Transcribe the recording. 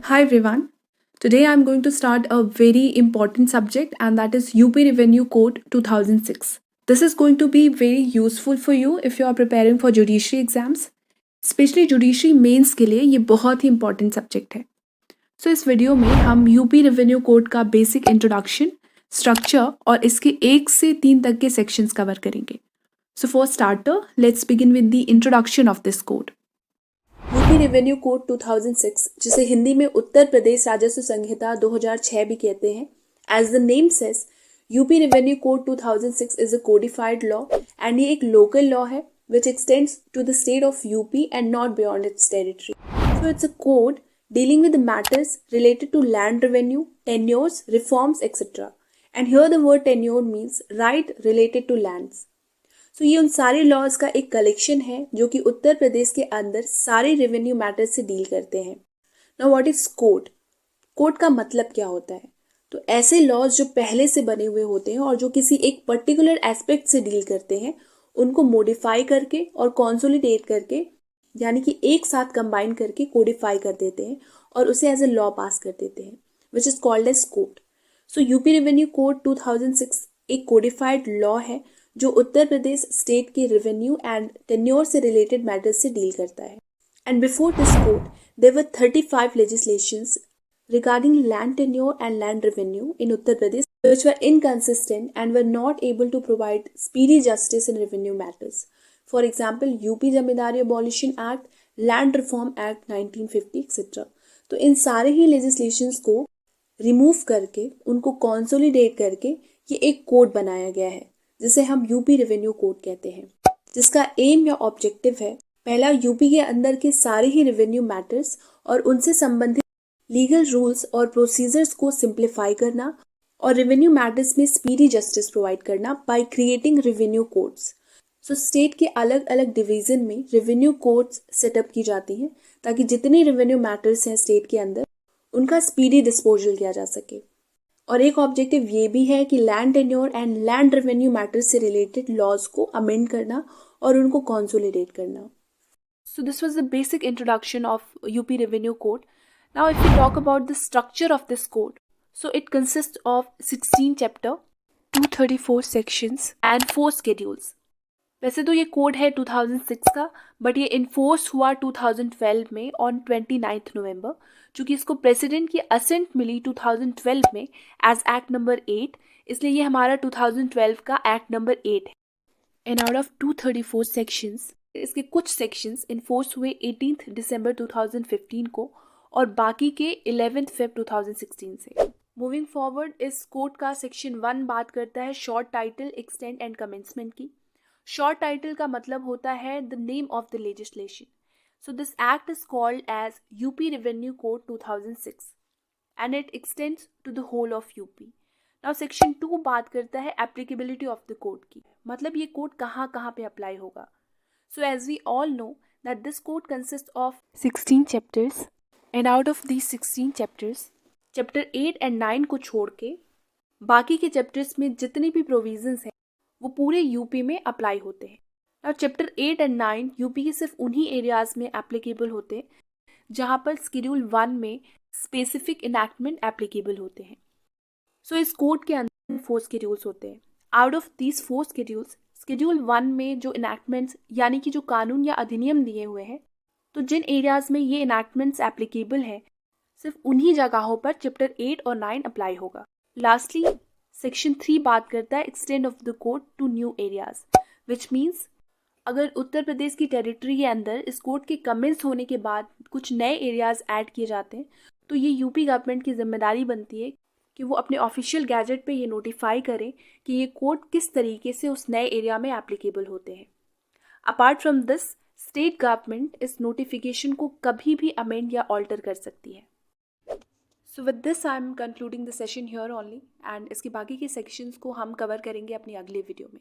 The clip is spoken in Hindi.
Hi everyone. Today I'm going to start a very important subject and that is UP Revenue Code 2006. This is going to be very useful for you if you are preparing for judiciary exams. Especially judiciary mains के लिए ये बहुत ही important subject है. So इस वीडियो में हम यूपी रेवेन्यू कोड का बेसिक इंट्रोडक्शन, स्ट्रक्चर और इसके 1 से 3 तक के सेक्शंस कवर करेंगे. So for starter, let's begin with the introduction of this code. UP revenue code 2006 जिसे हिंदी में उत्तर प्रदेश राजस्व संहिता 2006 भी कहते हैं. As the name says UP revenue code 2006 is a codified law and ये एक लोकल लॉ है which extends to the state of UP and not beyond its territory. So it's a code dealing with the matters related to land revenue, tenures, reforms, etc. And here the word tenure means right related to lands. So ये उन सारे लॉज का एक कलेक्शन है जो कि उत्तर प्रदेश के अंदर सारे रेवेन्यू मैटर्स से डील करते हैं. Now what is code? Code का मतलब क्या होता है? तो ऐसे लॉज जो पहले से बने हुए होते हैं और जो किसी एक पर्टिकुलर एस्पेक्ट से डील करते हैं उनको मॉडिफाई करके और कॉन्सोलिडेट करके यानी कि एक साथ कंबाइन करके कोडिफाई कर देते हैं और उसे एज ए लॉ पास कर देते हैं which is called as code. So UP revenue code 2006 एक कोडिफाइड लॉ है जो उत्तर प्रदेश स्टेट के रेवेन्यू एंड टेन्योर से रिलेटेड मैटर्स से डील करता है. And before this code there were 35 legislations regarding land tenure and land revenue in Uttar Pradesh which were inconsistent and were not able to provide speedy justice in revenue matters. For example, UP Zamindari Abolition Act, Land Reform Act 1950 etc. तो इन सारे ही legislations को रिमूव करके उनको कंसोलिडेट करके ये एक कोड बनाया गया है जिसे हम यूपी रेवेन्यू कोड कहते हैं, जिसका एम या ऑब्जेक्टिव है पहला यूपी के अंदर के सारे ही रेवेन्यू मैटर्स और उनसे संबंधित लीगल रूल्स और प्रोसीजर्स को सिंप्लीफाई करना और रेवेन्यू मैटर्स में स्पीडी जस्टिस प्रोवाइड करना by creating revenue codes. So state के अलग अलग डिवीजन में रेवेन्यू कोड्स सेटअप की जाती हैं ताकि जितने रेवेन्यू मैटर्स हैं स्टेट के अंदर उनका स्पीडी डिस्पोजल किया जा सके. और एक ऑब्जेक्टिव ये भी है कि land tenure and land revenue matters से रिलेटेड लॉज को अमेंड करना और उनको कंसोलिडेट करना. So this was the basic introduction of UP revenue code. Now if we talk about the structure of this code, so it consists of 16 chapter, 234 sections and 4 schedules. वैसे तो ये कोड है 2006 का बट ये इन्फोर्स हुआ 2012 में ऑन 29 नवंबर चूँकि इसको प्रेसिडेंट की असेंट मिली 2012 में एज एक्ट नंबर 8 इसलिए ये हमारा 2012 का एक्ट नंबर 8 है. एंड आउट ऑफ 234 सेक्शंस इसके कुछ सेक्शंस इन्फोर्स हुए 18 दिसंबर 2015 को और बाकी के 11 फेब 2016 से. मूविंग फॉरवर्ड इस कोड का सेक्शन 1 बात करता है short title, extent and commencement की. शॉर्ट टाइटल का मतलब होता है the name of the legislation. So this act is called as UP revenue code 2006 and it extends to the whole of UP. Now section 2 बात करता है एप्लीकेबिलिटी ऑफ द कोड की, मतलब ये कोड कहाँ कहाँ पे अप्लाई होगा. So as we all know that this code consist of 16 chapters. And out of these 16 chapters, chapter 8 and 9 को छोड़ के बाकी के चैप्टर्स में जितने भी प्रोविजंस हैं वो पूरे यूपी में अप्लाई होते हैं. और चैप्टर 8 एंड 9 यूपी के सिर्फ उन्हीं एरियाज में एप्लीकेबल होते हैं जहाँ पर स्केड्यूल 1 में स्पेसिफिक इनैक्टमेंट एप्लीकेबल होते हैं. सो इस कोड के अंदर 4 स्केड्यूल्स होते हैं. Out of these 4 schedules, schedule 1 में जो इनैक्टमेंट्स यानी कि जो कानून या अधिनियम दिए हुए हैं तो जिन एरियाज में ये इनैक्टमेंट्स एप्लीकेबल है सिर्फ उन्हीं जगहों पर चैप्टर 8 और 9 अप्लाई होगा. लास्टली सेक्शन 3 बात करता है extend of the code to new areas which means अगर उत्तर प्रदेश की टेरिटरी के अंदर इस कोड के कमेंस होने के बाद कुछ नए एरियाज ऐड किए जाते हैं तो ये यूपी गवर्नमेंट की जिम्मेदारी बनती है कि वो अपने ऑफिशियल गैजेट पे ये नोटिफाई करें कि ये कोड किस तरीके से उस नए एरिया में एप्लीकेबल होते हैं. Apart from this state government इस नोटिफिकेशन को कभी भी अमेंड या ऑल्टर कर सकती है. So with this I am concluding the session here only and इसके बाकी के सेक्शंस को हम कवर करेंगे अपनी अगले वीडियो में.